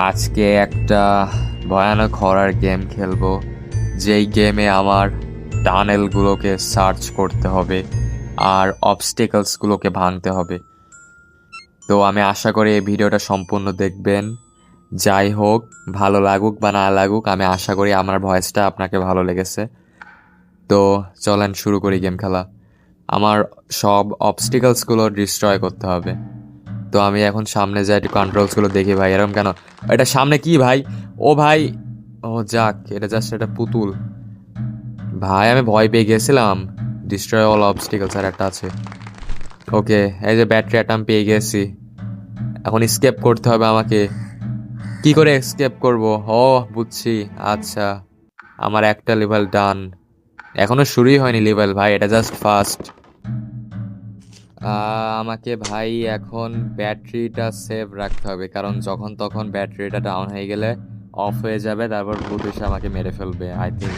আজকে একটা ভয়ানক হরার গেম খেলবো, যেই গেমে আমার টানেলগুলোকে সার্চ করতে হবে আর অবস্টেকলসগুলোকে ভাঙতে হবে। তো আমি আশা করি এই ভিডিওটা সম্পূর্ণ দেখবেন। যাই হোক, ভালো লাগুক বা না লাগুক, আমি আশা করি আমার ভয়েসটা আপনাকে ভালো লেগেছে। তো চলেন শুরু করি গেম খেলা। আমার সব অবস্টিকলসগুলো ডিস্ট্রয় করতে হবে। তো আমি এখন সামনে যাই, একটু কন্ট্রোলসগুলো দেখি। ভাই এরকম কেন? এটা সামনে কি ভাই? ও ভাই, ও যাক, এটা জাস্ট একটা পুতুল। ভাই আমি ভয় পেয়ে গেছিলাম। ডিস্ট্রয় অল অবস্টিকলস আর একটা আছে। ওকে, এই যে ব্যাটারি অ্যাটাম পেয়ে গেছি। এখন স্কেপ করতে হবে আমাকে। কি করে স্কেপ করব? ও বুঝছি। আচ্ছা, আমার একটা লেভেল ডান। এখনো শুরুই হয়নি লেভেল ভাই, এটা জাস্ট ফার্স্ট। আমাকে ভাই এখন ব্যাটারিটা সেভ রাখতে হবে, কারণ যখন তখন ব্যাটারিটা ডাউন হয়ে গেলে অফ হয়ে যাবে, তারপর ভূত এসে আমাকে মেরে ফেলবে আই থিঙ্ক।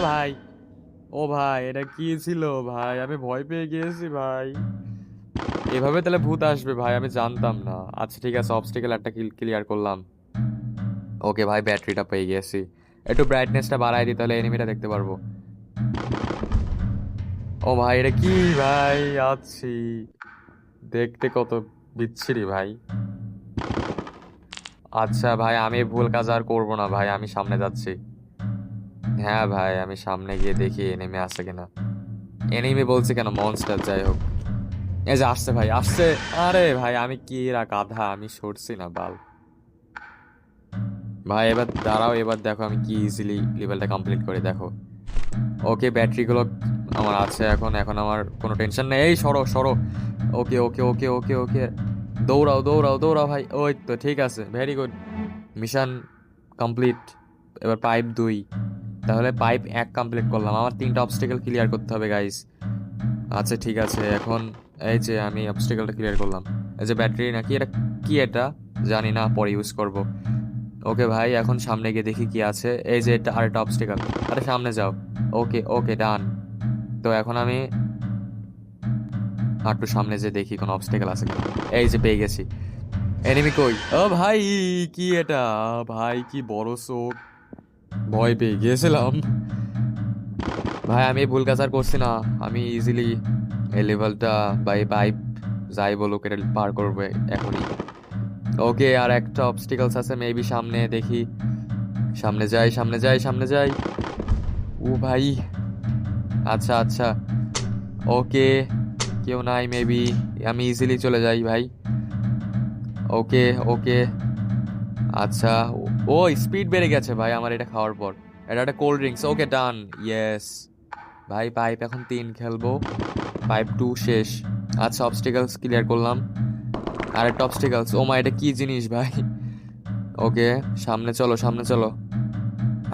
ভাই, ও ভাই, এটা কি ছিল ভাই? আমি ভয় পেয়ে গিয়েছি ভাই। এভাবে তাহলে ভূত আসবে ভাই, আমি জানতাম না। আচ্ছা ঠিক আছে, অবস্টিকেল একটা ক্লিয়ার করলাম। ওকে ভাই, ব্যাটারিটা পেয়ে গেছি। একটু ব্রাইটনেসটা বাড়াই দিই, তাহলে এনিমিটা দেখতে পারবো। ও ভাই, এটা কি ভাই? আছি, দেখতে কত বিচ্ছিরি ভাই। আচ্ছা ভাই, আমি ভুল কাজ আর করবো না ভাই, আমি সামনে যাচ্ছি। হ্যাঁ ভাই, আমি সামনে গিয়ে দেখি এনিমি আছে কিনা। এনিমি বলছে কেন, মনস্টার। যাই হোক, এই যে আসছে ভাই, আসছে। আরে ভাই, আমি কি গাধা, আমি সরছি না বাল। ভাই এবার দাঁড়াও, এবার দেখো আমি কি ইজিলি লেভেলটা কমপ্লিট করে দেখো। ওকে, ব্যাটারিগুলো আমার আছে এখন। এখন আমার কোনো টেনশন নেই। এই সরো সরো। ওকে ওকে ওকে ওকে ওকে, দৌড়াও দৌড়াও দৌড়াও ভাই। ওই তো ঠিক আছে, ভেরি গুড। Mission complete. এবার পাইপ 2। তাহলে পাইপ 1 কমপ্লিট করলাম, আমার 3টা অবস্টেকেল ক্লিয়ার করতে হবে গাইস। আচ্ছা ঠিক আছে, এখন এই যে আমি অবস্টেকেলটা ক্লিয়ার করলাম। এই যে ব্যাটারি নাকি এটা, কি এটা জানি না, পরে ইউজ করব। ওকে ভাই, এখন সামনে গিয়ে দেখি কি আছে। এই যে এটা আরেকটা অবস্টেকেল। আরে সামনে যাও। ওকে ওকে, ডান। তো এখন আমি একটু সামনে যে দেখি কোনো অবস্টেকেল আছে কিনা। এই যে পেয়ে গেছি। এনিমি কই? ও ভাই, কি এটা ভাই? কি বড় চোখ! ভয় পেয়ে গিয়েছিলাম ভাই। আমি ভুল কাজ আর করছি না। আমি ইজিলি এই লেভেলটা বা এই পাইপ যাই বলুক, এটা পার করবে এখনই। ওকে, আর একটা অবস্টিকলস আছে মেবি সামনে, দেখি। সামনে যাই সামনে যাই সামনে যাই। ও ভাই, আচ্ছা আচ্ছা। ওকে, কেউ নাই মেবি, আমি ইজিলি চলে যাই ভাই। ওকে ওকে, আচ্ছা। ও, স্পিড বেড়ে গেছে ভাই আমার এটা খাওয়ার পর। এটা একটা কোল্ড ড্রিঙ্কস। ওকে ডান, ইয়েস ভাই। পাইপ এখন 3 খেলবো। পাইপ 2 শেষ। আচ্ছা, অবস্টিকলস ক্লিয়ার করলাম। আরেকটা অবস্টিকলস। ও মা, এটা কি জিনিস ভাই? ওকে, সামনে চলো সামনে চলো।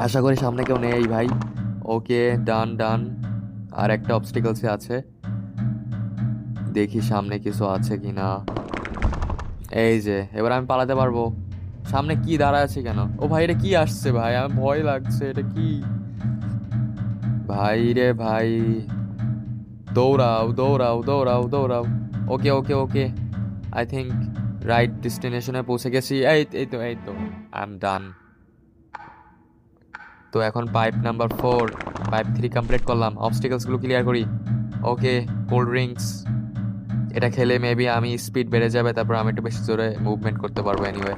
আশা করি সামনে কেউ নেই ভাই। ওকে, ডান ডান। আর একটা অবস্টিকলসে আছে, দেখি সামনে কিছু আছে কিনা। এই যে, এবার আমি পালাতে পারবো। সামনে কি দাঁড়া আছে কেন? ও ভাই, এটা কি আসছে ভাই? আমার ভয় লাগছে, এটা কি ভাই রে ভাই? দৌড়াও দৌড়াও দৌড়াও দৌড়াও। ওকে ওকে ওকে, আই থিঙ্ক রাইট ডেস্টিনেশনে পৌঁছে গেছি। এই এই তো এই তো, আই এম ডান। তো এখন পাইপ নাম্বার 4, পাইপ 3 কমপ্লিট করলাম। অবস্টিকলসগুলো ক্লিয়ার করি। ওকে, কোল্ড ড্রিঙ্কস। এটা খেলে মেবি আমি স্পিড বেড়ে যাবে, তারপর আমি একটু বেশি জোরে মুভমেন্ট করতে পারবো এনিওয়ে।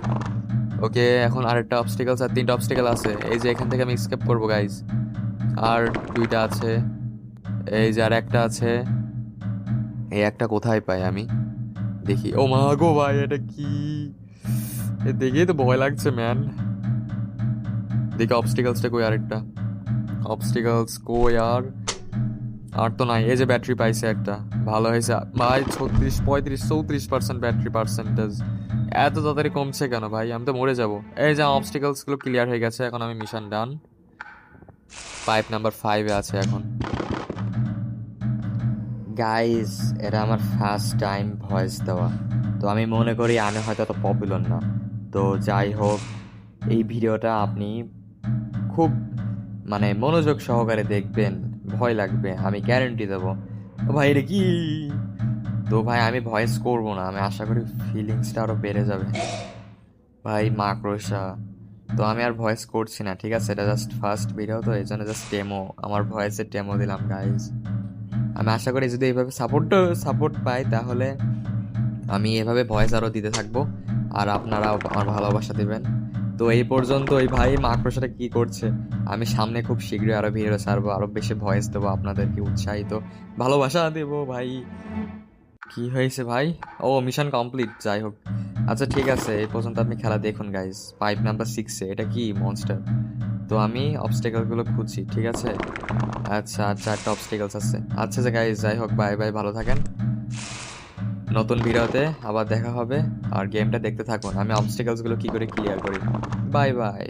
ওকে, এখন আরেকটা অবস্টিকলস আর 3টা অবস্টিকল আছে। এই যে এখান থেকে আমি স্কেপ করবো গাইজ। আর 2টা আছে। এই যে আর একটা আছে। এই একটা কোথায় পাই আমি? দেখি। ও মা গো ভাই, এটা কি? এ দেখেই তো ভয় লাগছে ম্যান। দেখি অবস্টিকলসটা কই, আরেকটা অবস্টিকলস কই আর? আর তো নাই। এই যে ব্যাটারি পাইছে একটা, ভালো হয়েছে ভাই। 36 35 34% ব্যাটারি পার্সেন্টেজ। এত তাড়াতাড়ি কমছে কেন ভাই? আমি তো মরে যাব। এই যে অবস্টিকলস গুলো ক্লিয়ার হয়ে গেছে, এখন আমি মিশন ডান। পাইপ নাম্বার 5-এ আছে এখন। গাইস, এটা আমার ফার্স্ট টাইম ভয়েস দেওয়া। তো আমি মনে করি আমি হয়তো অত পপুলার না। তো যাই হোক, এই ভিডিওটা আপনি খুব মনোযোগ সহকারে দেখবেন। ভয় লাগবে, আমি গ্যারান্টি দেবো। ও ভাই, এটা কি? তো ভাই আমি ভয়েস করব না, আমি আশা করি ফিলিংসটা আরো বেড়ে যাবে। ভাই মাকড়সা। তো আমি আর ভয়েস করছি না, ঠিক আছে? এটা জাস্ট ফার্স্ট ভিডিও, তো এই জন্য জাস্ট ডেমো, আমার ভয়েসের ডেমো দিলাম গাইজ। আমি আশা করি যদি এইভাবে সাপোর্ট পাই, তাহলে আমি এভাবে ভয়েস আরও দিতে থাকবো, আর আপনারাও আমার ভালোবাসা দিবেন। তো এই পর্যন্ত ওই ভাই মাকড়সাটা কি করছে, আমি সামনে খুব শীঘ্রই আরো ভিডিও ছাড়বো, আরো বেশি ভয়েস দেবো, আপনাদেরকে উৎসাহিত ভালোবাসা দেবো ভাই। কি হয়েছে ভাই? ও, মিশন কমপ্লিট, যাই হোক। আচ্ছা ঠিক আছে, এই পর্যন্ত আপনি খেলা দেখুন গাইস। পাইপ নাম্বার 6-এ এটা কি মনস্টার? তো আমি অবস্টেকল গুলো খুঁজছি, ঠিক আছে? আচ্ছা আচ্ছা, একটা অবস্টেকলস আছে। আচ্ছা যে গাইস, যাই হোক, বাই বাই, ভালো থাকেন। নতুন ভিডিওতে আবার দেখা হবে। আর গেমটা দেখতে থাকুন, আমি অবস্টেকলস গুলো কি করে ক্লিয়ার করি। Bye bye.